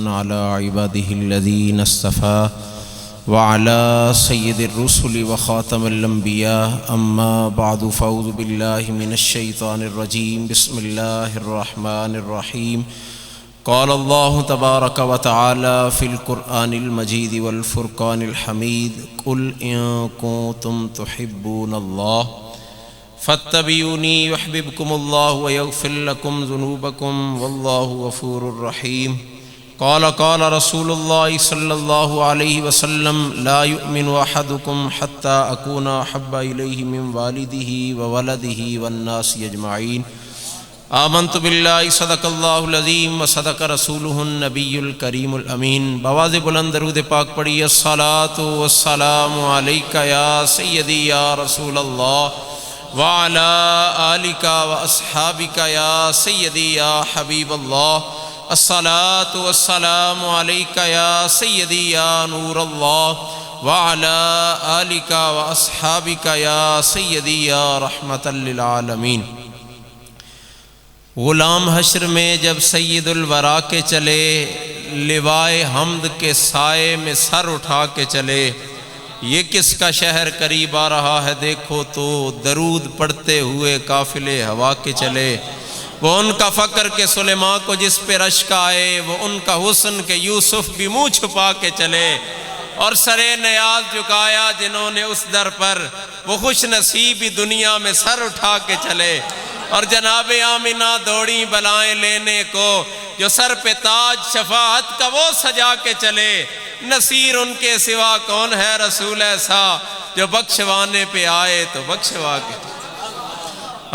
على عباده الذين اصطفى وعلى سيد الرسل وخاتم الأنبياء أما بعد فأعوذ بالله من الشيطان الرجيم بسم الله الرحمن الرحيم قال الله تبارك وتعالى في القرآن المجيد والفرقان الحميد قل إن كنتم تحبون الله فاتبعوني يحببكم الله ويغفر لكم ذنوبكم والله غفور رحيم قال رسول الله صلى الله عليه وسلم لا يؤمن أحدكم حتى أكون أحب إليه من والده وولده والناس أجمعين آمنت بالله صدق اللہ العظیم وصدق رسولہ النبی الکریم الامین۔ بآواز بلند درود پاک پڑھی الصلاۃ والسلام علیک یا سیدی یا رسول اللہ وعلی آلک واصحابک یا سیدی یا حبیب اللہ۔ الصلاۃ والسلام علیک یا سیدی یا نور اللہ وعلی آلک واصحابک یا سیدی یا رحمۃ للعالمین۔ غلام حشر میں جب سید الورا کے چلے، لوائے حمد کے سائے میں سر اٹھا کے چلے، یہ کس کا شہر قریب آ رہا ہے دیکھو تو، درود پڑھتے ہوئے قافلے ہوا کے چلے۔ وہ ان کا فقر کے سلیمان کو جس پہ رشک آئے، وہ ان کا حسن کے یوسف بھی منہ چھپا کے چلے، اور سرے نیاز جھکایا جنہوں نے اس در پر، وہ خوش نصیبی دنیا میں سر اٹھا کے چلے۔ اور جناب آمنہ دوڑی بلائیں لینے کو، جو سر پہ تاج شفاعت کا وہ سجا کے چلے۔ نصیر ان کے سوا کون ہے رسول ایسا، جو بخشوانے پہ آئے تو بخشوا کے۔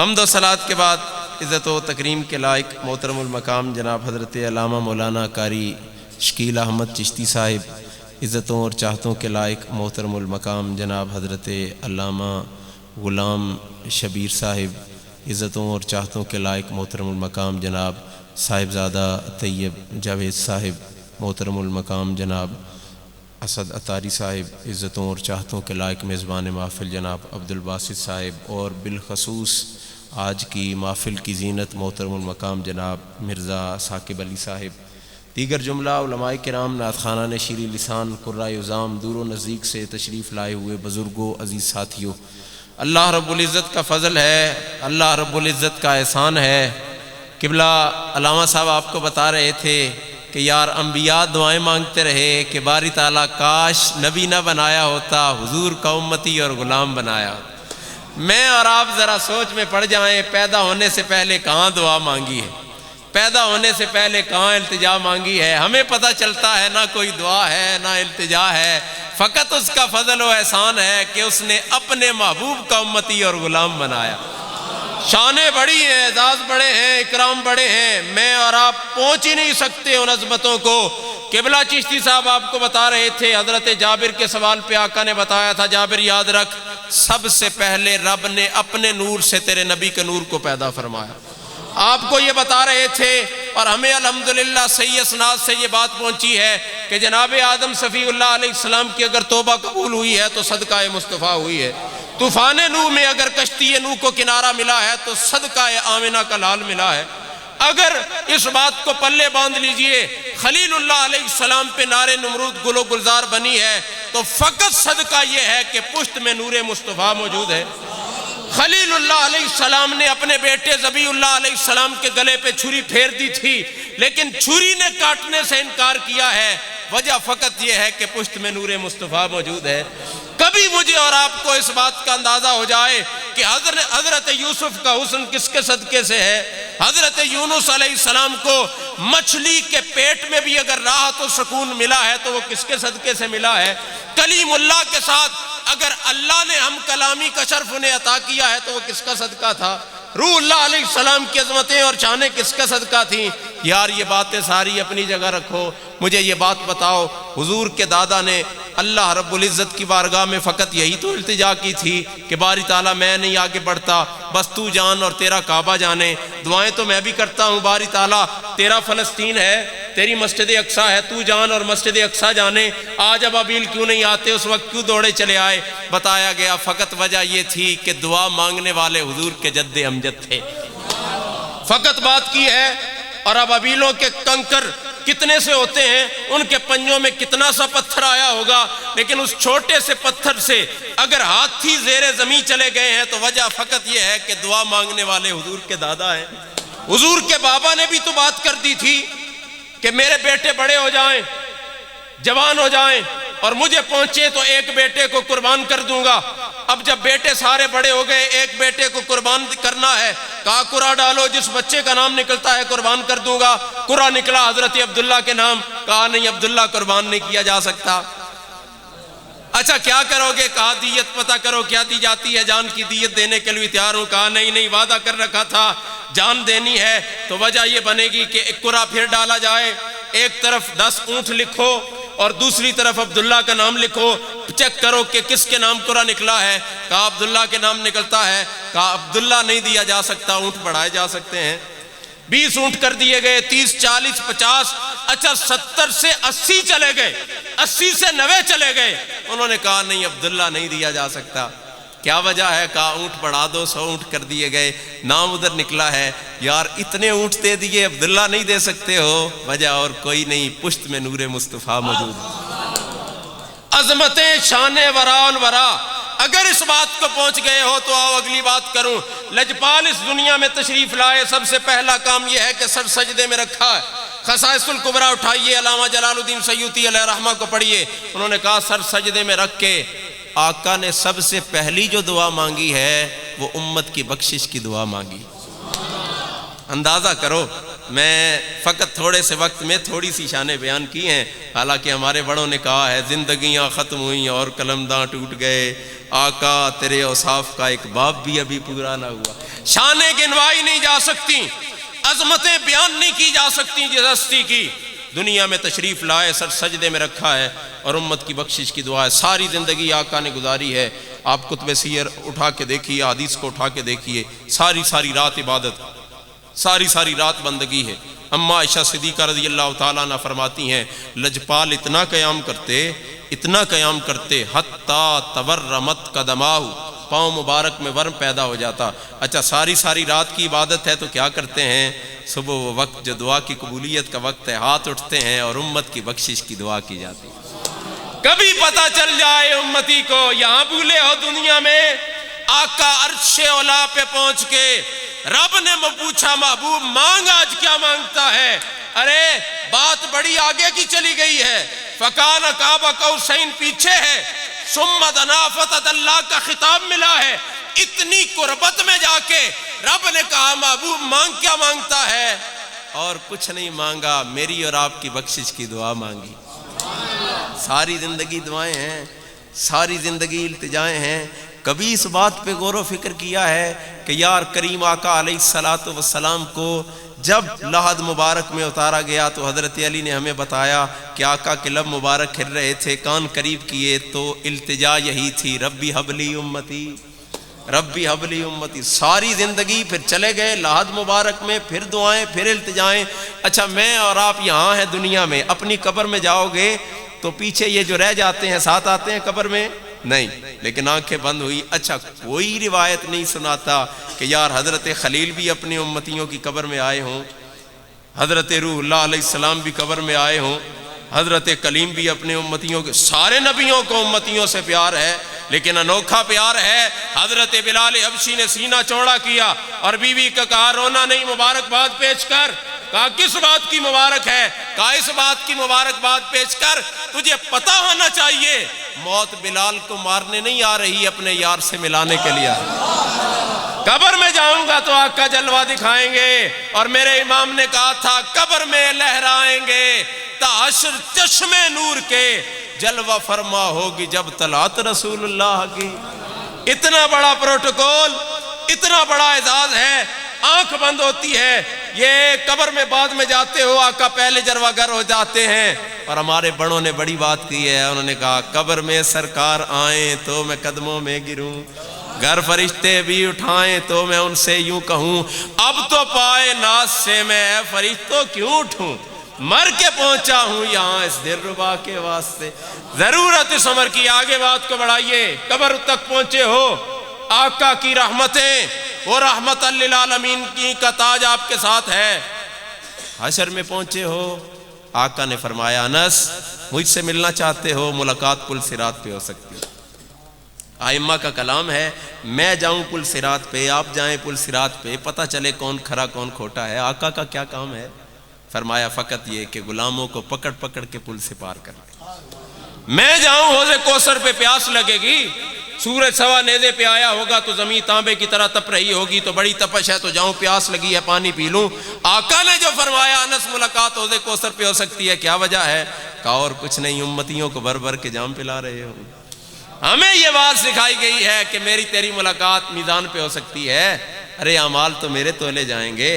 حمد و صلوات کے بعد عزت و تکریم کے لائق محترم المقام جناب حضرت علامہ مولانا قاری شکیل احمد چشتی صاحب، عزتوں اور چاہتوں کے لائق محترم المقام جناب حضرت علامہ غلام شبیر صاحب، عزتوں اور چاہتوں کے لائق محترم المقام جناب صاحبزادہ طیب جاوید صاحب، محترم المقام جناب اسد عطاری صاحب، عزتوں اور چاہتوں کے لائق میزبان محفل جناب عبدالباسط صاحب، اور بالخصوص آج کی محفل کی زینت محترم المقام جناب مرزا ثاقب علی صاحب، دیگر جملہ علماء کرام، نعت خوانان شیریں لسان، قرائے عظام، دور و نزدیک سے تشریف لائے ہوئے بزرگوں، عزیز ساتھیوں، اللہ رب العزت کا فضل ہے، اللہ رب العزت کا احسان ہے۔ قبلہ علامہ صاحب آپ کو بتا رہے تھے کہ یار انبیاء دعائیں مانگتے رہے کہ باری تعالیٰ کاش نبی نہ بنایا ہوتا، حضور کا امتی اور غلام بنایا ہوتا۔ میں اور آپ ذرا سوچ میں پڑ جائیں، پیدا ہونے سے پہلے کہاں دعا مانگی ہے، پیدا ہونے سے پہلے کہاں التجا مانگی ہے؟ ہمیں پتہ چلتا ہے نہ کوئی دعا ہے نہ التجا ہے، فقط اس کا فضل و احسان ہے کہ اس نے اپنے محبوب کا امتی اور غلام بنایا۔ شانیں بڑی ہیں، اعزاز بڑے ہیں، اکرام بڑے ہیں، میں اور آپ پہنچ ہی نہیں سکتے ان عظمتوں کو۔ قبلہ چشتی صاحب آپ کو بتا رہے تھے، حضرت جابر کے سوال پہ آقا نے بتایا تھا، جابر یاد رکھ سب سے پہلے رب نے اپنے نور سے تیرے نبی کے نور کو پیدا فرمایا۔ آپ کو یہ بتا رہے تھے، اور ہمیں الحمدللہ صحیح اسناد سے یہ بات پہنچی ہے کہ جناب آدم صفی اللہ علیہ السلام کی اگر توبہ قبول ہوئی ہے تو صدقہ مصطفیٰ ہوئی ہے۔ طوفان نوح میں اگر کشتی نوح کو کنارہ ملا ہے تو صدقہ آمنہ کا لال ملا ہے۔ اگر اس بات کو پلے باندھ لیجئے، خلیل اللہ علیہ السلام پہ نار نمرود گل و گلزار بنی ہے تو فقط صدقہ یہ ہے کہ پشت میں نور مصطفیٰ موجود ہے۔ خلیل اللہ علیہ السلام نے اپنے بیٹے ذبیح اللہ علیہ السلام کے گلے پہ چھری پھیر دی تھی، لیکن چھری نے کاٹنے سے انکار کیا ہے، وجہ فقط یہ ہے کہ پشت میں نور مصطفیٰ موجود ہے۔ کبھی مجھے اور آپ کو اس بات کا اندازہ ہو جائے کہ حضرت یوسف کا حسن کس کے صدقے سے ہے۔ حضرت یونس علیہ السلام کو مچھلی کے پیٹ میں بھی اگر راحت و سکون ملا ہے تو وہ کس کے صدقے سے ملا ہے۔ کلیم اللہ کے ساتھ اگر اللہ نے ہم کلامی کا شرف انہیں عطا کیا ہے تو وہ کس کا صدقہ تھا۔ روح اللہ علیہ السلام کی عظمتیں اور شانیں کس کا صدقہ تھیں۔ یار یہ باتیں ساری اپنی جگہ رکھو، مجھے یہ بات بتاؤ، حضور کے دادا نے اللہ رب العزت کی بارگاہ میں فقط یہی تو التجا کی تھی کہ باری تعالیٰ میں نہیں آگے بڑھتا، بس تو جان اور تیرا کعبہ جانے۔ دعائیں تو میں بھی کرتا ہوں، باری تعالیٰ تیرا فلسطین ہے، تیری مسجد اقصیٰ ہے، تو جان اور مسجد اقصیٰ جانے۔ آج ابابیل کیوں نہیں آتے، اس وقت کیوں دوڑے چلے آئے؟ بتایا گیا فقط وجہ یہ تھی کہ دعا مانگنے والے حضور کے جد امجد تھے، فقط بات کی ہے۔ اور ابابیلوں کے کنکر کتنے سے ہوتے ہیں، ان کے پنجوں میں کتنا سا پتھر آیا ہوگا، لیکن اس چھوٹے سے پتھر سے اگر ہاتھی زیر زمین چلے گئے ہیں تو وجہ فقط یہ ہے کہ دعا مانگنے والے حضور کے دادا ہیں۔ حضور کے بابا نے بھی تو بات کر دی تھی کہ میرے بیٹے بڑے ہو جائیں، جوان ہو جائیں اور مجھے پہنچے تو ایک بیٹے کو قربان کر دوں گا۔ اب جب بیٹے سارے بڑے ہو گئے، ایک بیٹے کو قربان کرنا ہے، کہا قرہ ڈالو، جس بچے کا نام نکلتا ہے قربان کر دوں گا۔ قرہ نکلا حضرت عبداللہ کے نام، کہا نہیں عبداللہ قربان نہیں کیا جا سکتا۔ اچھا کیا کرو گے؟ کہا دیت پتہ کرو کیا دی جاتی ہے، جان کی دیت دینے کے لیے تیار ہوں۔ کہا نہیں وعدہ کر رکھا تھا جان دینی ہے، تو وجہ یہ بنے گی کہ ایک قرہ پھر ڈالا جائے، ایک طرف 10 اونٹ لکھو اور دوسری طرف عبداللہ کا نام لکھو، چیک کرو کہ کس کے نام قرہ نکلا ہے۔ کہا عبداللہ کے نام نکلتا ہے۔ کہا عبداللہ نہیں دیا جا سکتا، اونٹ بڑھائے جا سکتے ہیں۔ 20 اونٹ کر دیے گئے، 30 40 50، اچھا 70 سے 80 چلے گئے، 80 سے 90 چلے گئے۔ انہوں نے کہا نہیں عبداللہ نہیں دیا جا سکتا۔ کیا وجہ ہے؟ کہا اونٹ بڑھا دو، 100 اونٹ کر دیے گئے، نام ادھر نکلا ہے۔ یار اتنے اونٹ دے دیے، عبداللہ نہیں دے سکتے ہو؟ وجہ اور کوئی نہیں، پشت میں نور مصطفیٰ موجود ہے۔ عظمت شان ورا الورا، اگر اس بات کو پہنچ گئے ہو تو آؤ اگلی بات کروں۔ لجپال اس دنیا میں تشریف لائے، سب سے پہلا کام یہ ہے کہ سر سجدے میں رکھا ہے۔ خصائص الکبریٰ اٹھائیے، علامہ جلال الدین سیوطی علیہ رحمہ کو پڑھیے۔ انہوں نے کہا سر سجدے میں رکھ کے آقا نے سب سے پہلی جو دعا مانگی ہے وہ امت کی بخشش کی دعا مانگی۔ اندازہ کرو، میں فقط تھوڑے سے وقت میں تھوڑی سی شانیں بیان کی ہیں، حالانکہ ہمارے بڑوں نے کہا ہے زندگیاں ختم ہوئیں اور قلمداں ٹوٹ گئے، آقا تیرے اوصاف کا ایک باب بھی ابھی پورا نہ ہوا۔ شانیں گنوائی نہیں جا سکتی، عظمتیں بیان نہیں کی جا سکتی جس ہستی کی دنیا میں تشریف لائے، سر سجدے میں رکھا ہے اور امت کی بخشش کی دعا ہے۔ ساری زندگی آقا نے گزاری ہے۔ آپ کتب سیر اٹھا کے دیکھیے، حدیث کو اٹھا کے دیکھیے، ساری رات عبادت، ساری رات بندگی ہے۔ اما عائشہ صدیقہ رضی اللہ تعالیٰ عنہ فرماتی ہیں لجپال اتنا قیام کرتے حتیٰ تورمت قدماہ، پاؤں مبارک میں ورم پیدا ہو جاتا۔ اچھا ساری رات کی عبادت ہے تو کیا کرتے ہیں؟ صبح وہ وقت جو دعا کی قبولیت کا وقت ہے، ہاتھ اٹھتے ہیں اور امت کی بخشش کی دعا کی جاتی ہے۔ کبھی پتہ چل جائے امتی کو یہاں بھولے ہو دنیا میں، آقا عرش اولا پہ پہنچ کے رب نے پوچھا محبوب مانگ آج کیا مانگتا ہے؟ ارے بات بڑی آگے کی چلی گئی ہے۔ فکان قاب قوسین پیچھے ہے، ثم دنا فتد، اللہ کا خطاب ملا ہے۔ اتنی قربت میں جا کے رب نے کہا محبوب مانگ کیا مانگتا ہے؟ اور کچھ نہیں مانگا، میری اور آپ کی بخشش کی دعا مانگی۔ ساری زندگی دعائیں ہیں، ساری زندگی التجائیں ہیں۔ کبھی اس بات پہ غور و فکر کیا ہے کہ یار کریم آقا علیہ السلام کو جب لحد مبارک میں اتارا گیا تو حضرت علی نے ہمیں بتایا کہ آقا کے لب مبارک کھل رہے تھے، کان قریب کیے تو التجا یہی تھی، ربی حبلی امتی، ربی حبلی امتی۔ ساری زندگی پھر چلے گئے لحد مبارک میں، پھر دعائیں، پھر التجائیں۔ اچھا میں اور آپ یہاں ہیں دنیا میں، اپنی قبر میں جاؤ گے تو پیچھے یہ جو رہ جاتے ہیں ساتھ آتے ہیں قبر میں؟ نہیں، لیکن آنکھیں بند ہوئی۔ اچھا کوئی روایت نہیں سناتا کہ یار حضرت خلیل بھی اپنی امتیوں کی قبر میں آئے ہوں، حضرت روح اللہ علیہ السلام بھی قبر میں آئے ہوں، حضرت کلیم بھی اپنے امتیوں کے، سارے نبیوں کو امتیوں سے پیار ہے، لیکن انوکھا پیار ہے۔ حضرت بلال حبشی نے سینہ چوڑا کیا اور بیوی کا کہا رونا نہیں، مبارکباد پیش کر۔ کہا کس بات کی مبارک ہے؟ کہا اس بات کی مبارکباد پیش کر، تجھے پتہ ہونا چاہیے موت بلال کو مارنے نہیں آ رہی، اپنے یار سے ملانے کے لیے۔ قبر میں جاؤں گا تو آقا جلوہ دکھائیں گے، اور میرے امام نے کہا تھا قبر میں لہرائیں گے تا حشر چشمے نور کے، جلوہ فرما ہوگی جب طلعت رسول اللہ کی۔ اتنا بڑا پروٹوکول، اتنا بڑا اعزاز ہے، آنکھ بند ہوتی ہے۔ یہ قبر میں بعد میں جاتے ہو، آقا پہلے جلوہ گر ہو جاتے ہیں۔ اور ہمارے بڑوں نے بڑی بات کی ہے، انہوں نے کہا قبر میں سرکار آئیں تو میں قدموں میں گروں، گر فرشتے بھی اٹھائیں تو میں ان سے یوں کہوں اب تو پائے ناز سے میں اے فرشتوں کیوں اٹھوں، مر کے پہنچا ہوں یہاں اس دلربا کے واسطے۔ ضرورت اس عمر کی، آگے بات کو بڑھائیے۔ قبر تک پہنچے ہو، آقا کی رحمتیں، وہ رحمت للعالمین کی کا تاج آپ کے ساتھ ہے۔ حشر میں پہنچے ہو، آقا نے فرمایا انس مجھ سے ملنا چاہتے ہو، ملاقات پل صراط پہ ہو سکتی ہے۔ ائمہ کا کلام ہے، میں جاؤں پل صراط پہ، آپ جائیں پل صراط پہ، پتہ چلے کون کھرا کون کھوٹا ہے۔ آقا کا کیا کام ہے؟ فرمایا فقط یہ کہ غلاموں کو پکڑ پکڑ کے پل سے پار کر دیں۔ میں جاؤں حوض کوثر پہ پیاس لگے گی، سورج سوا نیزے پہ آیا ہوگا تو زمین تانبے کی طرح تپ رہی ہوگی، تو بڑی تپش ہے تو جاؤں پیاس لگی ہے پانی پی لوں۔ آقا نے جو فرمایا انس ملاقات حوض کوثر پہ ہو سکتی ہے، کیا وجہ ہے؟ کہا اور کچھ نہیں، امتیوں کو بھر بھر کے جام پلا رہے ہو۔ ہمیں یہ بات سکھائی گئی ہے کہ میری تیری ملاقات میدان پہ ہو سکتی ہے۔ ارے اعمال تو میرے تولے جائیں گے،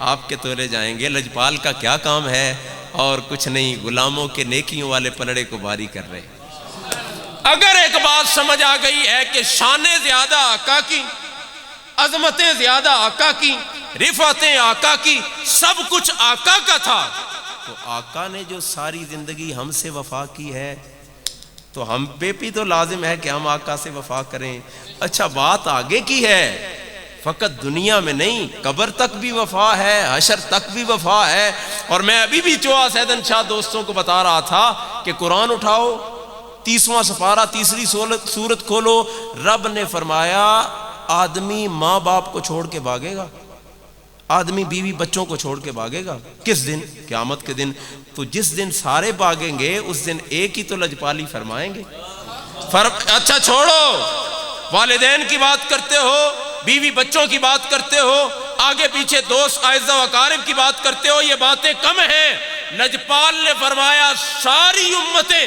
آپ کے تولے جائیں گے، لجپال کا کیا کام ہے؟ اور کچھ نہیں، غلاموں کے نیکیوں والے پلڑے کو بھاری کر رہے۔ اگر ایک بات سمجھ آ گئی ہے کہ شانیں زیادہ آقا کی، عظمتیں زیادہ آقا کی، رفعتیں آقا کی، سب کچھ آقا کا تھا، تو آقا نے جو ساری زندگی ہم سے وفا کی ہے تو ہم پہ بھی تو لازم ہے کہ ہم آقا سے وفا کریں۔ اچھا بات آگے کی ہے، فقط دنیا میں نہیں، قبر تک بھی وفا ہے، حشر تک بھی وفا ہے۔ اور میں ابھی بھی چوہا سیدن شاہ دوستوں کو بتا رہا تھا کہ قرآن اٹھاؤ، 30واں سپارہ 3 سورت کھولو، رب نے فرمایا آدمی ماں باپ کو چھوڑ کے بھاگے گا، آدمی بیوی بچوں کو چھوڑ کے بھاگے گا۔ کس دن؟ قیامت کے دن۔ تو جس دن سارے بھاگیں گے اس دن ایک ہی تو لجپالی فرمائیں گے۔ اچھا چھوڑو، والدین کی بات کرتے ہو، بیوی بچوں کی بات کرتے ہو، آگے پیچھے دوست اعزہ و اقارب کی بات کرتے ہو، یہ باتیں کم ہیں۔ لجپال نے فرمایا ساری امتیں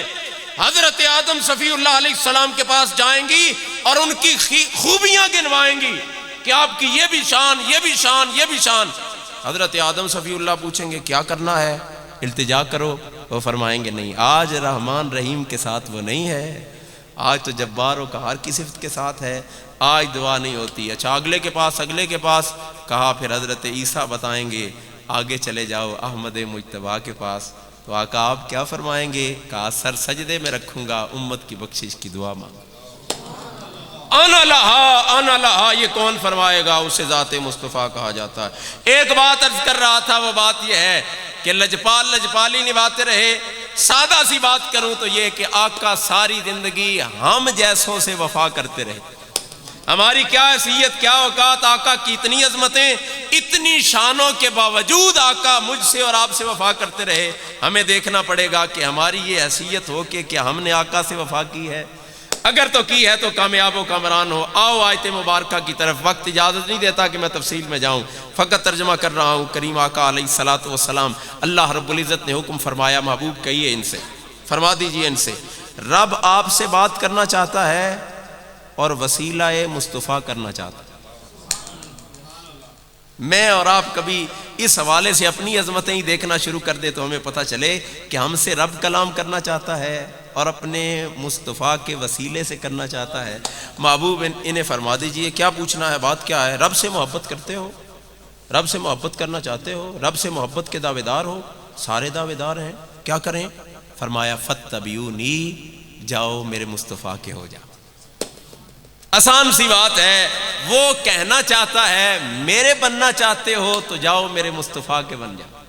حضرت آدم صفی اللہ علیہ السلام کے پاس جائیں گی اور ان کی خوبیاں گنوائیں گی کہ آپ کی یہ بھی شان، یہ بھی شان، یہ بھی شان۔ حضرت آدم صفی اللہ پوچھیں گے کیا کرنا ہے؟ التجا کرو۔ وہ فرمائیں گے نہیں، آج رحمان رحیم کے ساتھ وہ نہیں ہے، آج تو جبار و قہار کی صفت کے ساتھ ہے، آج دعا نہیں ہوتی۔ اچھا اگلے کے پاس کہا پھر حضرت عیسیٰ بتائیں گے، آگے چلے جاؤ احمد مجتبیٰ کے پاس، تو آقا آپ کیا فرمائیں گے؟ کہا سر سجدے میں رکھوں گا، امت کی بخشش کی دعا مانگ۔ انا لہا، یہ کون فرمائے گا؟ اسے ذات مصطفیٰ کہا جاتا ہے۔ ایک بات عرض کر رہا تھا، وہ بات یہ ہے کہ لجپالی نبھاتے رہے۔ سادہ سی بات کروں تو یہ کہ آقا ساری زندگی ہم جیسوں سے وفا کرتے رہے۔ ہماری کیا حیثیت، کیا اوقات، آقا کی اتنی عظمتیں، اتنی شانوں کے باوجود آقا مجھ سے اور آپ سے وفا کرتے رہے۔ ہمیں دیکھنا پڑے گا کہ ہماری یہ حیثیت ہو کہ کیا ہم نے آقا سے وفا کی ہے؟ اگر تو کی ہے تو کامیاب و کامران ہو۔ آؤ آیت مبارکہ کی طرف، وقت اجازت نہیں دیتا کہ میں تفصیل میں جاؤں، فقط ترجمہ کر رہا ہوں۔ کریم آقا علیہ الصلوۃ والسلام، اللہ رب العزت نے حکم فرمایا، محبوب کہیے ان سے، فرما دیجئے ان سے، رب آپ سے بات کرنا چاہتا ہے اور وسیلہ مصطفیٰ کرنا چاہتا ہے۔ میں اور آپ کبھی اس حوالے سے اپنی عظمتیں ہی دیکھنا شروع کر دے تو ہمیں پتہ چلے کہ ہم سے رب کلام کرنا چاہتا ہے اور اپنے مصطفیٰ کے وسیلے سے کرنا چاہتا ہے۔ محبوب انہیں فرما دیجئے کیا پوچھنا ہے، بات کیا ہے؟ رب سے محبت کرتے ہو؟ رب سے محبت کرنا چاہتے ہو؟ رب سے محبت کے دعوے دار ہو؟ سارے دعوے دار ہیں، کیا کریں؟ فرمایا فاتبعونی، جاؤ میرے مصطفیٰ کے ہو جاؤ۔ آسان سی بات ہے، وہ کہنا چاہتا ہے میرے بننا چاہتے ہو تو جاؤ میرے مصطفیٰ کے بن جاؤ۔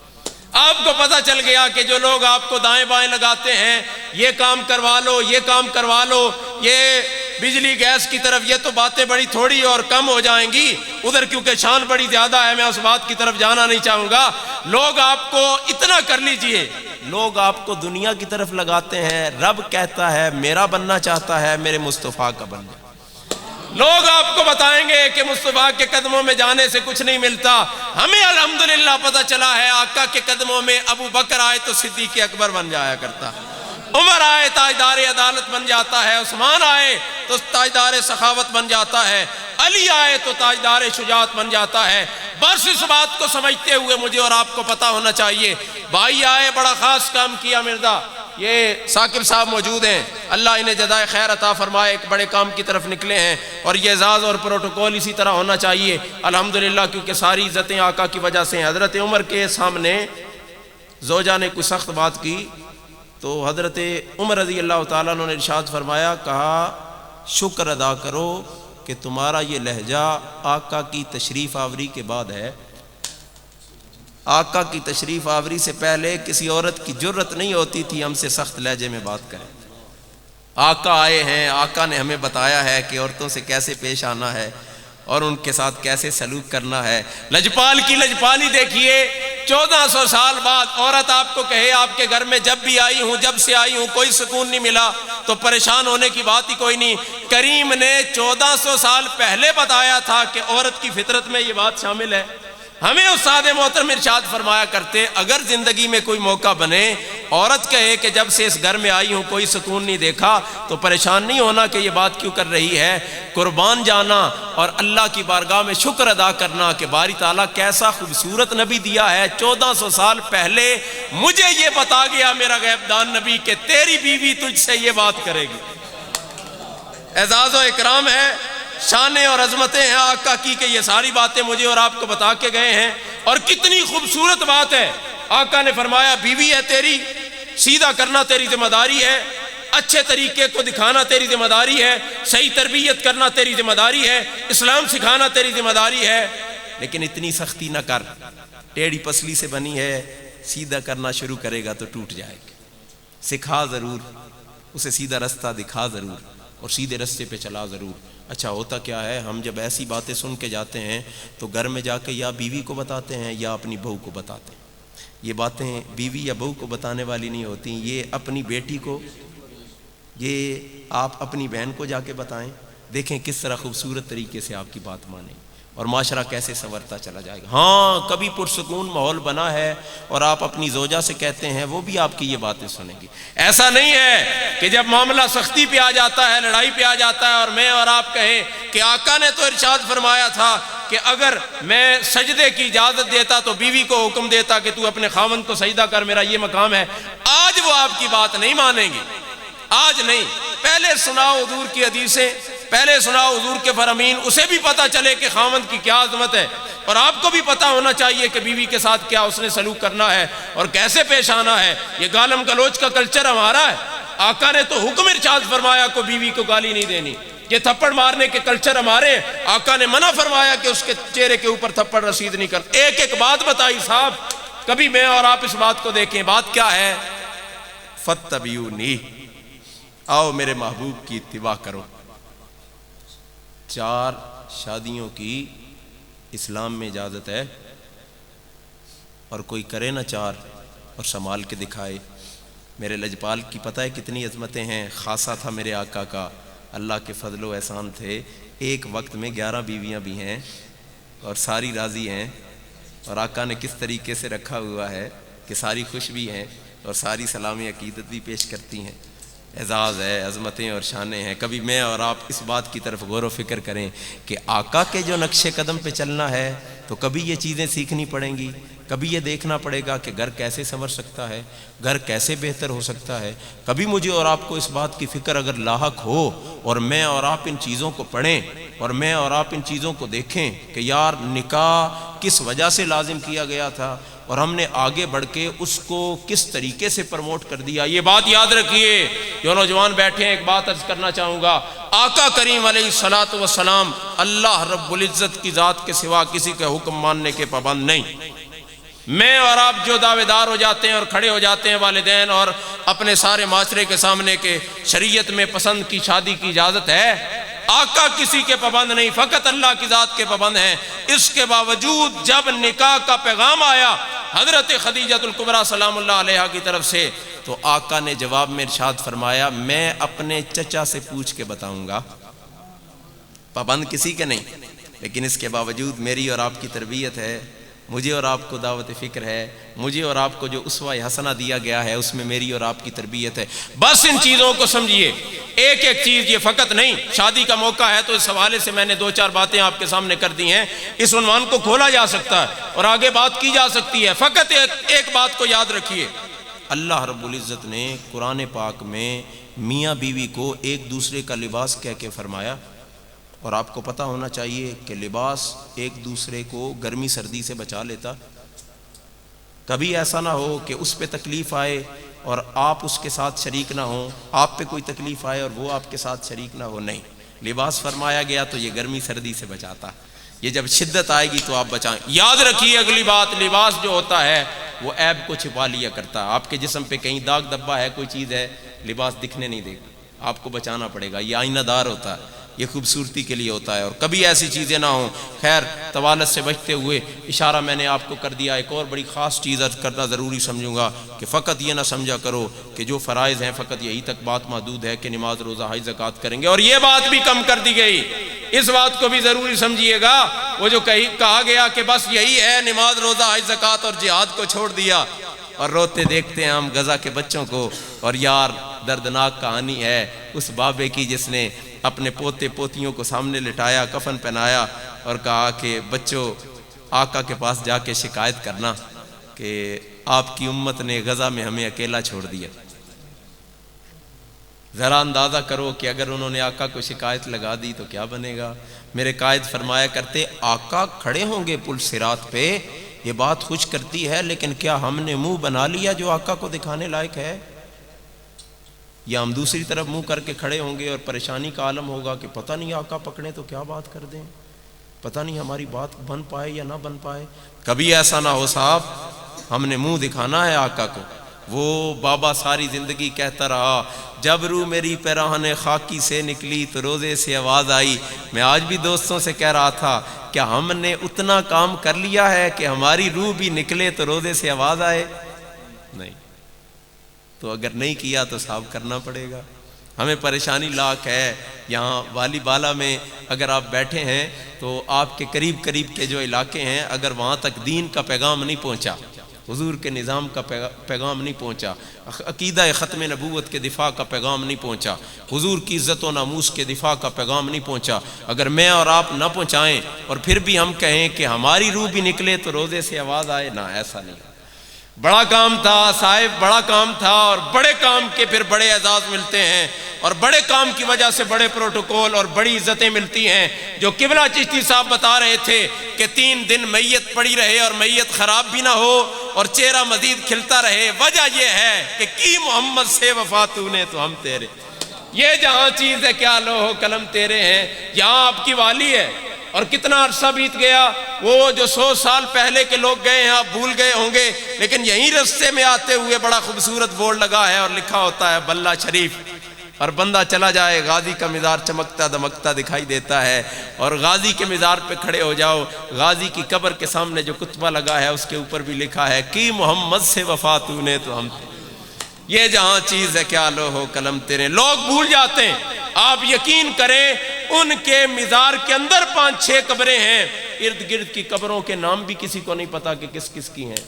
آپ کو پتہ چل گیا کہ جو لوگ آپ کو دائیں بائیں لگاتے ہیں، یہ کام کروا لو، یہ کام کروا لو، یہ بجلی گیس کی طرف، یہ تو باتیں بڑی تھوڑی اور کم ہو جائیں گی، ادھر کیونکہ شان بڑی زیادہ ہے، میں اس بات کی طرف جانا نہیں چاہوں گا۔ لوگ آپ کو اتنا کر لیجئے، لوگ آپ کو دنیا کی طرف لگاتے ہیں، رب کہتا ہے میرا بننا چاہتا ہے میرے مصطفیٰ کا بن جائے۔ لوگ آپ کو بتائیں گے کہ مصطفیٰ کے قدموں میں جانے سے کچھ نہیں ملتا، ہمیں الحمدللہ پتہ چلا ہے آقا کے قدموں میں ابو بکر آئے تو صدیق اکبر بن جایا کرتا، عمر آئے تاجدار عدالت بن جاتا ہے، عثمان آئے تو تاجدار سخاوت بن جاتا ہے، علی آئے تو تاجدار شجاعت بن جاتا ہے۔ بس اس بات کو سمجھتے ہوئے مجھے اور آپ کو پتہ ہونا چاہیے، بھائی آئے بڑا خاص کام کیا، مرزا یہ ثاقب صاحب موجود ہیں، اللہ انہیں جزائے خیر عطا فرمائے، ایک بڑے کام کی طرف نکلے ہیں، اور یہ اعزاز اور پروٹوکول اسی طرح ہونا چاہیے الحمدللہ، کیونکہ ساری عزتیں آقا کی وجہ سے ہیں۔ حضرت عمر کے سامنے زوجہ نے کوئی سخت بات کی تو حضرت عمر رضی اللہ تعالیٰ عنہ نے ارشاد فرمایا، کہا شکر ادا کرو کہ تمہارا یہ لہجہ آقا کی تشریف آوری کے بعد ہے، آقا کی تشریف آوری سے پہلے کسی عورت کی جرت نہیں ہوتی تھی ہم سے سخت لہجے میں بات کریں. آقا آئے ہیں، آقا نے ہمیں بتایا ہے کہ عورتوں سے کیسے پیش آنا ہے اور ان کے ساتھ کیسے سلوک کرنا ہے. لجپال کی لجپالی دیکھیے، 1400 سال بعد عورت آپ کو کہے آپ کے گھر میں جب بھی آئی ہوں، جب سے آئی ہوں کوئی سکون نہیں ملا، تو پریشان ہونے کی بات ہی کوئی نہیں. کریم نے 1400 سال پہلے بتایا تھا کہ عورت کی فطرت میں یہ بات شامل ہے. ہمیں استاد محترم ارشاد فرمایا کرتے، اگر زندگی میں کوئی موقع بنے عورت کہے کہ جب سے اس گھر میں آئی ہوں کوئی سکون نہیں دیکھا، تو پریشان نہیں ہونا کہ یہ بات کیوں کر رہی ہے. قربان جانا اور اللہ کی بارگاہ میں شکر ادا کرنا کہ باری تعالیٰ کیسا خوبصورت نبی دیا ہے. 1400 سال پہلے مجھے یہ بتا گیا میرا غیب دان نبی کہ تیری بیوی تجھ سے یہ بات کرے گی. اعزاز و اکرام ہے، شانیں اور عظمتیں ہیں آقا کی کہ یہ ساری باتیں مجھے اور آپ کو بتا کے گئے ہیں. اور کتنی خوبصورت بات ہے، آقا نے فرمایا بیوی ہے تیری، سیدھا کرنا تیری ذمہ داری ہے، اچھے طریقے کو دکھانا تیری ذمہ داری ہے، صحیح تربیت کرنا تیری ذمہ داری ہے، اسلام سکھانا تیری ذمہ داری ہے. لیکن اتنی سختی نہ کر، ٹیڑھی پسلی سے بنی ہے، سیدھا کرنا شروع کرے گا تو ٹوٹ جائے گا. سکھا ضرور، اسے سیدھا رستہ دکھا ضرور اور سیدھے رستے پہ چلا ضرور. اچھا ہوتا کیا ہے، ہم جب ایسی باتیں سن کے جاتے ہیں تو گھر میں جا کے یا بیوی کو بتاتے ہیں یا اپنی بہو کو بتاتے ہیں. یہ باتیں بیوی یا بہو کو بتانے والی نہیں ہوتی، یہ اپنی بیٹی کو، یہ آپ اپنی بہن کو جا کے بتائیں. دیکھیں کس طرح خوبصورت طریقے سے آپ کی بات مانیں اور معاشرہ کیسے سنورتا چلا جائے گا. ہاں کبھی پرسکون ماحول بنا ہے اور آپ اپنی زوجہ سے کہتے ہیں، وہ بھی آپ کی یہ باتیں سنیں گی. ایسا نہیں ہے کہ جب معاملہ سختی پہ آ جاتا ہے، لڑائی پہ آ جاتا ہے اور میں اور آپ کہیں کہ آقا نے تو ارشاد فرمایا تھا کہ اگر میں سجدے کی اجازت دیتا تو بیوی کو حکم دیتا کہ تو اپنے خاوند کو سجدہ کر، میرا یہ مقام ہے. آج وہ آپ کی بات نہیں مانیں گی، آج نہیں. پہلے سناؤ حضور کی حدیثیں، پہلے سناؤ حضور کے فرامین، اسے بھی پتا چلے کہ خاوند کی کیا عظمت ہے. اور آپ کو بھی پتا ہونا چاہیے کہ بیوی کے ساتھ کیا اس نے سلوک کرنا ہے اور کیسے پیش آنا ہے. یہ گالم گلوچ کا کلچر ہمارا ہے. آقا نے تو حکم ارشاد فرمایا کو بیوی کو گالی نہیں دینی. یہ تھپڑ مارنے کے کلچر ہمارے، آقا نے منع فرمایا کہ اس کے چہرے کے اوپر تھپڑ رسید نہیں کر. ایک ایک بات بتائی صاحب، کبھی میں اور آپ اس بات کو دیکھیں. بات کیا ہے؟ فاتبعونی، آؤ میرے محبوب کی اتباع کرو. 4 شادیوں کی اسلام میں اجازت ہے اور کوئی کرے نہ 4 اور سنبھال کے دکھائے. میرے لجپال کی پتہ ہے کتنی عظمتیں ہیں. خاصہ تھا میرے آقا کا، اللہ کے فضل و احسان تھے. ایک وقت میں 11 بیویاں بھی ہیں اور ساری راضی ہیں. اور آقا نے کس طریقے سے رکھا ہوا ہے کہ ساری خوش بھی ہیں اور ساری سلامی عقیدت بھی پیش کرتی ہیں. اعزاز ہے، عظمتیں اور شانیں ہیں. کبھی میں اور آپ اس بات کی طرف غور و فکر کریں کہ آقا کے جو نقش قدم پہ چلنا ہے تو کبھی یہ چیزیں سیکھنی پڑیں گی، کبھی یہ دیکھنا پڑے گا کہ گھر کیسے سنور سکتا ہے، گھر کیسے بہتر ہو سکتا ہے. کبھی مجھے اور آپ کو اس بات کی فکر اگر لاحق ہو اور میں اور آپ ان چیزوں کو پڑھیں اور میں اور آپ ان چیزوں کو دیکھیں کہ یار نکاح کس وجہ سے لازم کیا گیا تھا اور ہم نے آگے بڑھ کے اس کو کس طریقے سے پروموٹ کر دیا. یہ بات یاد رکھیے. جو نوجوان بیٹھے ہیں، ایک بات عرض کرنا چاہوں گا، آقا کریم علیہ الصلوۃ والسلام اللہ رب العزت کی ذات کے سوا کسی کا حکم ماننے کے پابند نہیں. میں اور آپ جو دعوے دار ہو جاتے ہیں اور کھڑے ہو جاتے ہیں والدین اور اپنے سارے معاشرے کے سامنے کہ شریعت میں پسند کی شادی کی اجازت ہے، آقا کسی کے پابند نہیں، فقط اللہ کی ذات کے پابند ہیں. اس کے باوجود جب نکاح کا پیغام آیا حضرت خدیجہ الکبریٰ سلام اللہ علیہا کی طرف سے، تو آقا نے جواب میں ارشاد فرمایا میں اپنے چچا سے پوچھ کے بتاؤں گا. پابند کسی کے نہیں، لیکن اس کے باوجود میری اور آپ کی تربیت ہے، مجھے اور آپ کو دعوت فکر ہے، مجھے اور آپ کو جو اسوہ حسنہ دیا گیا ہے اس میں میری اور آپ کی تربیت ہے. بس ان چیزوں کو سمجھیے. ایک ایک چیز یہ فقط نہیں. شادی کا موقع ہے تو اس حوالے سے میں نے 2-4 باتیں آپ کے سامنے کر دی ہیں. اس عنوان کو کھولا جا سکتا ہے اور آگے بات کی جا سکتی ہے. فقط ایک بات کو یاد رکھیے، اللہ رب العزت نے قرآن پاک میں میاں بیوی کو ایک دوسرے کا لباس کہہ کے فرمایا. اور آپ کو پتہ ہونا چاہیے کہ لباس ایک دوسرے کو گرمی سردی سے بچا لیتا. کبھی ایسا نہ ہو کہ اس پہ تکلیف آئے اور آپ اس کے ساتھ شریک نہ ہوں، آپ پہ کوئی تکلیف آئے اور وہ آپ کے ساتھ شریک نہ ہو. نہیں، لباس فرمایا گیا تو یہ گرمی سردی سے بچاتا. یہ جب شدت آئے گی تو آپ بچائیں. یاد رکھیے اگلی بات، لباس جو ہوتا ہے وہ عیب کو چھپا لیا کرتا ہے. آپ کے جسم پہ کہیں داغ دبا ہے، کوئی چیز ہے، لباس دکھنے نہیں دے گا، آپ کو بچانا پڑے گا. یہ آئینہ دار ہوتا ہے، یہ خوبصورتی کے لیے ہوتا ہے، اور کبھی ایسی چیزیں نہ ہوں. خیر، طوالت سے بچتے ہوئے اشارہ میں نے آپ کو کر دیا. ایک اور بڑی خاص چیز عرض کرنا ضروری سمجھوں گا کہ فقط یہ نہ سمجھا کرو کہ جو فرائض ہیں فقط یہی تک بات محدود ہے کہ نماز، روزہ، حج، زکوٰۃ کریں گے، اور یہ بات بھی کم کر دی گئی. اس بات کو بھی ضروری سمجھیے گا. وہ جو کہا گیا کہ بس یہی ہے، نماز، روزہ، حج، زکوٰۃ اور جہاد کو چھوڑ دیا، اور روتے دیکھتے ہیں ہم غزہ کے بچوں کو. اور یار دردناک کہانی ہے اس بابے کی جس نے اپنے پوتے پوتیوں کو سامنے لٹایا، کفن پہنایا اور کہا کہ بچوں آقا کے پاس جا کے شکایت کرنا کہ آپ کی امت نے غزہ میں ہمیں اکیلا چھوڑ دیا. ذرا اندازہ کرو کہ اگر انہوں نے آقا کو شکایت لگا دی تو کیا بنے گا. میرے قائد فرمایا کرتے آقا کھڑے ہوں گے پل صراط پہ، یہ بات خوش کرتی ہے، لیکن کیا ہم نے منہ بنا لیا جو آقا کو دکھانے لائق ہے، یا ہم دوسری طرف منہ کر کے کھڑے ہوں گے اور پریشانی کا عالم ہوگا کہ پتہ نہیں آقا پکڑیں تو کیا بات کر دیں، پتہ نہیں ہماری بات بن پائے یا نہ بن پائے. کبھی ایسا نہ ہو صاحب، ہم نے منہ دکھانا ہے آقا کو. وہ بابا ساری زندگی کہتا رہا جب روح میری پیراہن خاکی سے نکلی تو روزے سے آواز آئی. میں آج بھی دوستوں سے کہہ رہا تھا کیا ہم نے اتنا کام کر لیا ہے کہ ہماری روح بھی نکلے تو روزے سے آواز آئے؟ نہیں. تو اگر نہیں کیا تو صاحب کرنا پڑے گا. ہمیں پریشانی لاکھ ہے. یہاں والی بالا میں اگر آپ بیٹھے ہیں تو آپ کے قریب کے جو علاقے ہیں، اگر وہاں تک دین کا پیغام نہیں پہنچا، حضور کے نظام کا پیغام نہیں پہنچا، عقیدہ ختم نبوت کے دفاع کا پیغام نہیں پہنچا، حضور کی عزت و ناموس کے دفاع کا پیغام نہیں پہنچا، اگر میں اور آپ نہ پہنچائیں اور پھر بھی ہم کہیں کہ ہماری روح بھی نکلے تو روزے سے آواز آئے، نہ، ایسا نہیں. بڑا کام تھا صاحب، بڑا کام تھا، اور بڑے کام کے پھر بڑے اعزاز ملتے ہیں، اور بڑے کام کی وجہ سے بڑے پروٹوکول اور بڑی عزتیں ملتی ہیں. جو قبلہ چشتی صاحب بتا رہے تھے کہ 3 دن میت پڑی رہے اور میت خراب بھی نہ ہو اور چہرہ مزید کھلتا رہے، وجہ یہ ہے کہ کی محمد سے وفا تو نے تو ہم تیرے. یہ جہاں چیز ہے کیا لوح قلم تیرے ہیں، یہاں آپ کی والی ہے. اور کتنا عرصہ بیت گیا، وہ جو 100 سال پہلے کے لوگ گئے ہیں آپ بھول گئے ہوں گے، لیکن یہیں رستے میں آتے ہوئے بڑا خوبصورت بورڈ لگا ہے اور لکھا ہوتا ہے بلہ شریف. اور بندہ چلا جائے، غازی کا مزار چمکتا دمکتا دکھائی دیتا ہے، اور غازی کے مزار پہ کھڑے ہو جاؤ، غازی کی قبر کے سامنے جو کتبہ لگا ہے اس کے اوپر بھی لکھا ہے کہ محمد سے وفا تو نے تو ہم. یہ جہاں چیز ہے کیا لوح و قلم تیرے. لوگ بھول جاتے ہیں، آپ یقین کریں ان کے مزار کے اندر 5-6 قبریں ہیں، ارد گرد کی قبروں کے نام بھی کسی کو نہیں پتا کہ کس کس کی ہیں،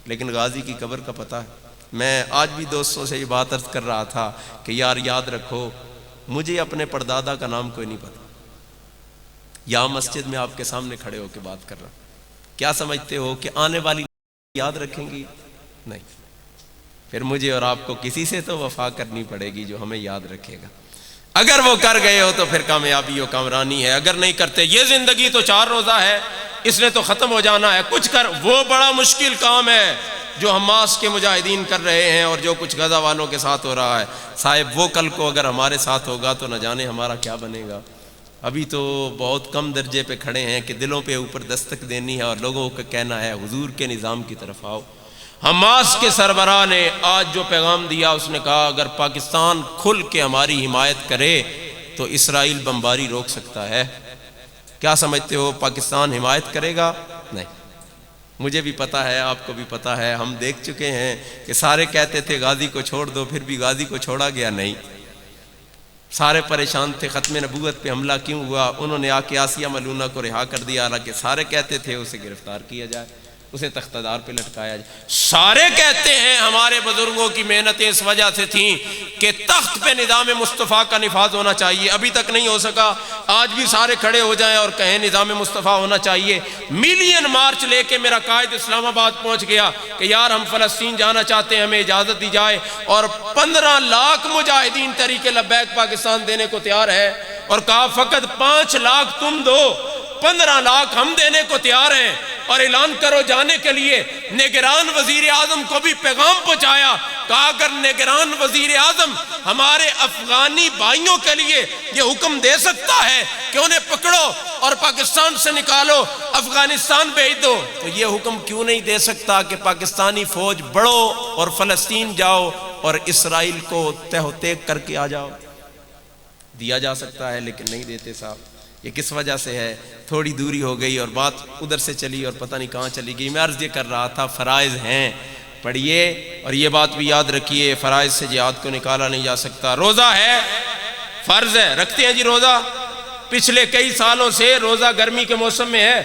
لیکن غازی کی قبر کا پتہ ہے. میں آج بھی دوستوں سے یہ بات عرض کر رہا تھا کہ یار یاد رکھو مجھے اپنے پردادا کا نام کوئی نہیں پتا. یہاں مسجد میں آپ کے سامنے کھڑے ہو کے بات کر رہا ہوں. کیا سمجھتے ہو کہ آنے والی یاد رکھیں گی؟ نہیں. پھر مجھے اور آپ کو کسی سے تو وفا کرنی پڑے گی جو ہمیں یاد رکھے گا. اگر وہ کر گئے ہو تو پھر کامیابی و کامرانی ہے، اگر نہیں کرتے یہ زندگی تو 4 روزہ ہے، اس نے تو ختم ہو جانا ہے. کچھ کر، وہ بڑا مشکل کام ہے جو حماس کے مجاہدین کر رہے ہیں اور جو کچھ غزہ والوں کے ساتھ ہو رہا ہے. صاحب وہ کل کو اگر ہمارے ساتھ ہوگا تو نہ جانے ہمارا کیا بنے گا. ابھی تو بہت کم درجے پہ کھڑے ہیں کہ دلوں پہ اوپر دستک دینی ہے اور لوگوں کا کہنا ہے حضور کے نظام کی طرف آؤ. حماس کے سربراہ نے آج جو پیغام دیا، اس نے کہا اگر پاکستان کھل کے ہماری حمایت کرے تو اسرائیل بمباری روک سکتا ہے. کیا سمجھتے ہو پاکستان حمایت کرے گا؟ نہیں. مجھے بھی پتہ ہے، آپ کو بھی پتہ ہے، ہم دیکھ چکے ہیں کہ سارے کہتے تھے غازی کو چھوڑ دو، پھر بھی غازی کو چھوڑا گیا نہیں. سارے پریشان تھے ختم نبوت پہ حملہ کیوں ہوا، انہوں نے آ کے آسیہ ملونہ کو رہا کر دیا، حالانکہ سارے کہتے تھے اسے گرفتار کیا جائے، اسے تختہ دار پہ لٹکایا جائے. سارے کہتے ہیں ہمارے بزرگوں کی محنتیں اس وجہ سے تھیں کہ تخت پہ نظام مصطفیٰ کا نفاذ ہونا چاہیے، ابھی تک نہیں ہو سکا. آج بھی سارے کھڑے ہو جائیں اور کہیں نظام مصطفیٰ ہونا چاہیے. ملین مارچ لے کے میرا قائد اسلام آباد پہنچ گیا کہ یار ہم فلسطین جانا چاہتے ہیں، ہمیں اجازت دی جائے، اور 15 لاکھ مجاہدین تحریک لبیک پاکستان دینے کو تیار ہے، اور کہا فقط 5 لاکھ تم دو، 15 لاکھ ہم دینے کو تیار ہیں. اور اعلان کرو جانے کے لیے۔ نگران وزیر اعظم کو بھی پیغام پہنچایا، کہا اگر نگران وزیر اعظم ہمارے افغانی بھائیوں کے لیے یہ حکم دے سکتا ہے کہ انہیں پکڑو اور پاکستان سے نکالو، افغانستان بھیج دو، تو یہ حکم کیوں نہیں دے سکتا کہ پاکستانی فوج بڑھو اور فلسطین جاؤ اور اسرائیل کو تہ و تیگ کر کے آ جاؤ؟ دیا جا سکتا ہے لیکن نہیں دیتے صاحب۔ یہ کس وجہ سے ہے؟ تھوڑی دوری ہو گئی اور بات ادھر سے چلی اور پتہ نہیں کہاں چلی گئی۔ میں عرض یہ کر رہا تھا فرائض ہیں، پڑھیے اور یہ بات بھی یاد رکھیے، فرائض سے جہاد کو نکالا نہیں جا سکتا۔ روزہ ہے، فرض ہے، رکھتے ہیں جی روزہ۔ پچھلے کئی سالوں سے روزہ گرمی کے موسم میں ہے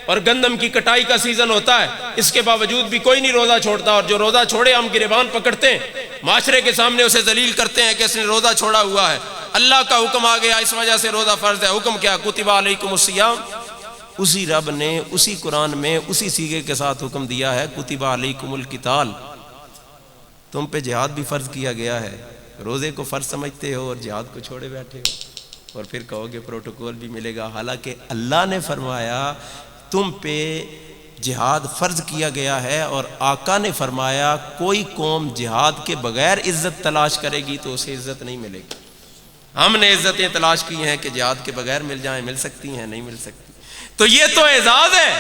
اور گندم کی کٹائی کا سیزن ہوتا ہے، اس کے باوجود بھی کوئی نہیں روزہ چھوڑتا، اور جو روزہ چھوڑے ہم گریبان پکڑتے ہیں، معاشرے کے سامنے اسے ذلیل کرتے ہیں کہ اس نے روزہ چھوڑا ہوا ہے۔ اللہ کا حکم آ گیا، اس وجہ سے روزہ فرض ہے۔ حکم کیا؟ کتب علیکم الصیام۔ اسی رب نے اسی قرآن میں اسی سیغے کے ساتھ حکم دیا ہے، کتب علیکم القتال، تم پہ جہاد بھی فرض کیا گیا ہے۔ روزے کو فرض سمجھتے ہو اور جہاد کو چھوڑے بیٹھے ہو، اور پھر کہو گے پروٹوکول بھی ملے گا، حالانکہ اللہ نے فرمایا تم پہ جہاد فرض کیا گیا ہے، اور آقا نے فرمایا کوئی قوم جہاد کے بغیر عزت تلاش کرے گی تو اسے عزت نہیں ملے گی۔ ہم نے عزتیں تلاش کی ہیں کہ جہاد کے بغیر مل جائیں، مل سکتی ہیں؟ نہیں مل سکتی۔ تو یہ تو اعزاز ہے،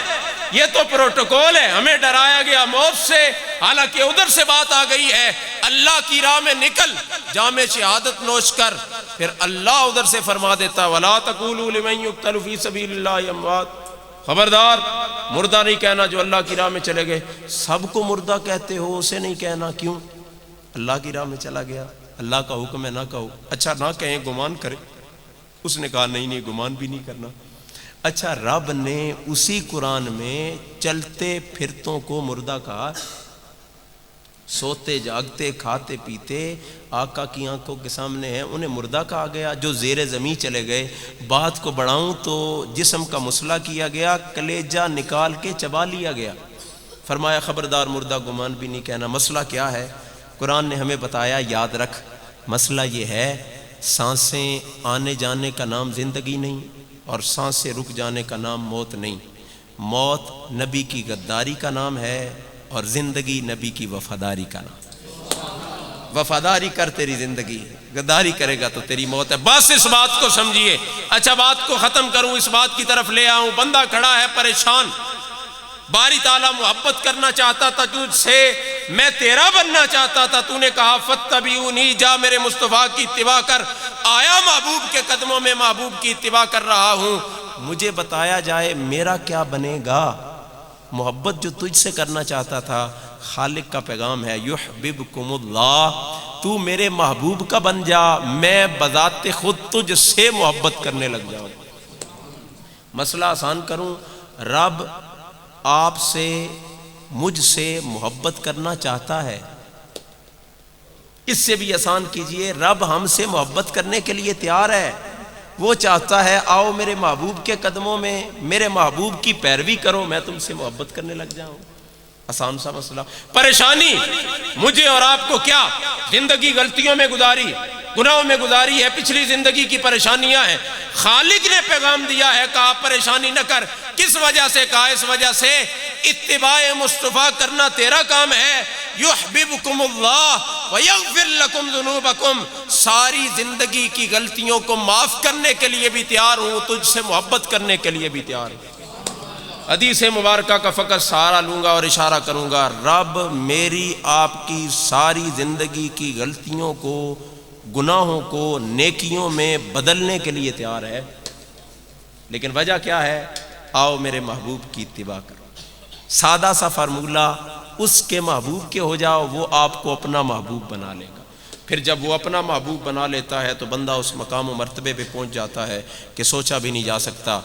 یہ تو پروٹوکول ہے۔ ہمیں ڈرایا گیا موت سے، حالانکہ ادھر سے بات آ گئی ہے اللہ کی راہ میں نکل، جام شہادت نوش کر، پھر اللہ ادھر سے فرما دیتا وَلَا تَقُولُوا لِمَن يُقْتَلُ فِي سَبِيلِ اللَّهِ أَمْوَاتٌ، خبردار مردہ نہیں کہنا جو اللہ کی راہ میں چلے گئے۔ سب کو مردہ کہتے ہو، اسے نہیں کہنا کیوں؟ اللہ کی راہ میں چلا گیا، اللہ کا حکم ہے نہ کہو۔ اچھا نہ کہیں، گمان کرے، اس نے کہا نہیں گمان بھی نہیں کرنا۔ اچھا رب نے اسی قرآن میں چلتے پھرتوں کو مردہ کہا، سوتے جاگتے کھاتے پیتے آقا کی آنکھوں کے سامنے ہیں، انہیں مردہ کہا گیا۔ جو زیر زمین چلے گئے، بات کو بڑھاؤں تو جسم کا مسئلہ کیا گیا، کلیجہ نکال کے چبا لیا گیا، فرمایا خبردار مردہ گمان بھی نہیں کہنا۔ مسئلہ کیا ہے؟ قرآن نے ہمیں بتایا، یاد رکھ، مسئلہ یہ ہے سانسیں آنے جانے کا نام زندگی نہیں، اور سانسیں رک جانے کا نام موت نہیں۔ موت نبی کی غداری کا نام ہے، اور زندگی نبی کی وفاداری کا نام۔ وفاداری کر تیری زندگی، غداری کرے گا تو تیری موت ہے۔ بس اس بات کو سمجھیے۔ اچھا بات کو ختم کروں، اس بات کی طرف لے آؤں۔ بندہ کھڑا ہے پریشان، باری تعالیٰ محبت کرنا چاہتا تھا تجھ سے، میں تیرا بننا چاہتا تھا، تو نے کہا فاتبعونی، جا میرے مصطفیٰ کی اتباع کر۔ آیا محبوب کے قدموں میں، محبوب کی اتباع کر رہا ہوں، مجھے بتایا جائے میرا کیا بنے گا؟ محبت جو تجھ سے کرنا چاہتا تھا، خالق کا پیغام ہے یحببکم اللہ، تو میرے محبوب کا بن جا، میں بذات خود تجھ سے محبت کرنے لگ جاؤں۔ مسئلہ آسان کروں، رب آپ سے، مجھ سے محبت کرنا چاہتا ہے۔ اس سے بھی آسان کیجئے، رب ہم سے محبت کرنے کے لیے تیار ہے۔ وہ چاہتا ہے آؤ میرے محبوب کے قدموں میں، میرے محبوب کی پیروی کرو، میں تم سے محبت کرنے لگ جاؤں۔ آسان سا مسئلہ۔ پریشانی مجھے اور آپ کو کیا؟ زندگی غلطیوں میں گزاری، گناہوں میں گزاری ہے، پچھلی زندگی کی پریشانیاں ہیں۔ خالق نے پیغام دیا ہے، کہا پریشانی نہ کر۔ کس وجہ سے؟ کہا اس وجہ سے اتباع مصطفیٰ کرنا تیرا کام ہے۔ یحببکم اللہ ویغفر لکم ذنوبکم، ساری زندگی کی غلطیوں کو معاف کرنے کے لیے بھی تیار ہوں، تجھ سے محبت کرنے کے لیے بھی تیار ہوں۔ حدیث مبارکہ کا فقط سہارا لوں گا اور اشارہ کروں گا، رب میری آپ کی ساری زندگی کی غلطیوں کو، گناہوں کو نیکیوں میں بدلنے کے لیے تیار ہے، لیکن وجہ کیا ہے؟ آؤ میرے محبوب کی اتباع کرو۔ سادہ سا فارمولہ، اس کے محبوب کے ہو جاؤ، وہ آپ کو اپنا محبوب بنا لے گا۔ پھر جب وہ اپنا محبوب بنا لیتا ہے تو بندہ اس مقام و مرتبے پہ پہنچ جاتا ہے کہ سوچا بھی نہیں جا سکتا۔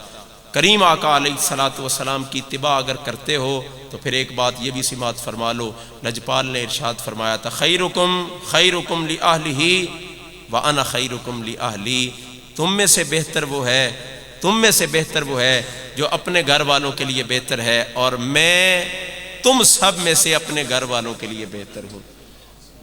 کریم آقا علیہ الصلوۃ والسلام کی اتباع اگر کرتے ہو تو پھر ایک بات یہ بھی سماعت فرما لو، لجپال نے ارشاد فرمایا تھا خیرکم خیرکم لأہلہ وأنا خیرکم لأہلی، تم میں سے بہتر وہ ہے جو اپنے گھر والوں کے لیے بہتر ہے، اور میں تم سب میں سے اپنے گھر والوں کے لیے بہتر ہوں۔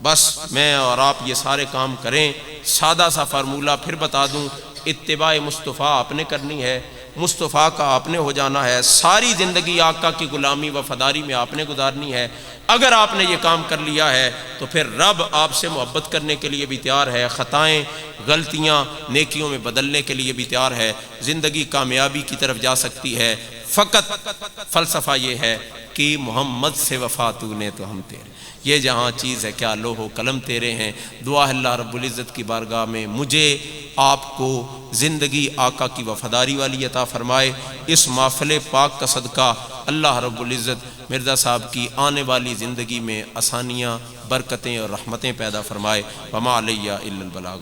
بس میں اور آپ یہ سارے کام کریں۔ سادہ سا فارمولہ پھر بتا دوں، اتباع مصطفیٰ آپ نے کرنی ہے، مصطفیٰ کا آپ نے ہو جانا ہے، ساری زندگی آقا کی غلامی وفاداری میں آپ نے گزارنی ہے۔ اگر آپ نے یہ کام کر لیا ہے تو پھر رب آپ سے محبت کرنے کے لیے بھی تیار ہے، خطائیں غلطیاں نیکیوں میں بدلنے کے لیے بھی تیار ہے، زندگی کامیابی کی طرف جا سکتی ہے۔ فقط فلسفہ یہ ہے کہ محمد سے وفا تو نے تو ہم تیرے، یہ جہاں چیز ہے کیا لوح و قلم تیرے ہیں۔ دعا ہے اللہ رب العزت کی بارگاہ میں مجھے آپ کو زندگی آقا کی وفاداری والی عطا فرمائے۔ اس محفل پاک کا صدقہ اللہ رب العزت مرزا صاحب کی آنے والی زندگی میں آسانیاں، برکتیں اور رحمتیں پیدا فرمائے۔ وما علیہ الا البلاغ۔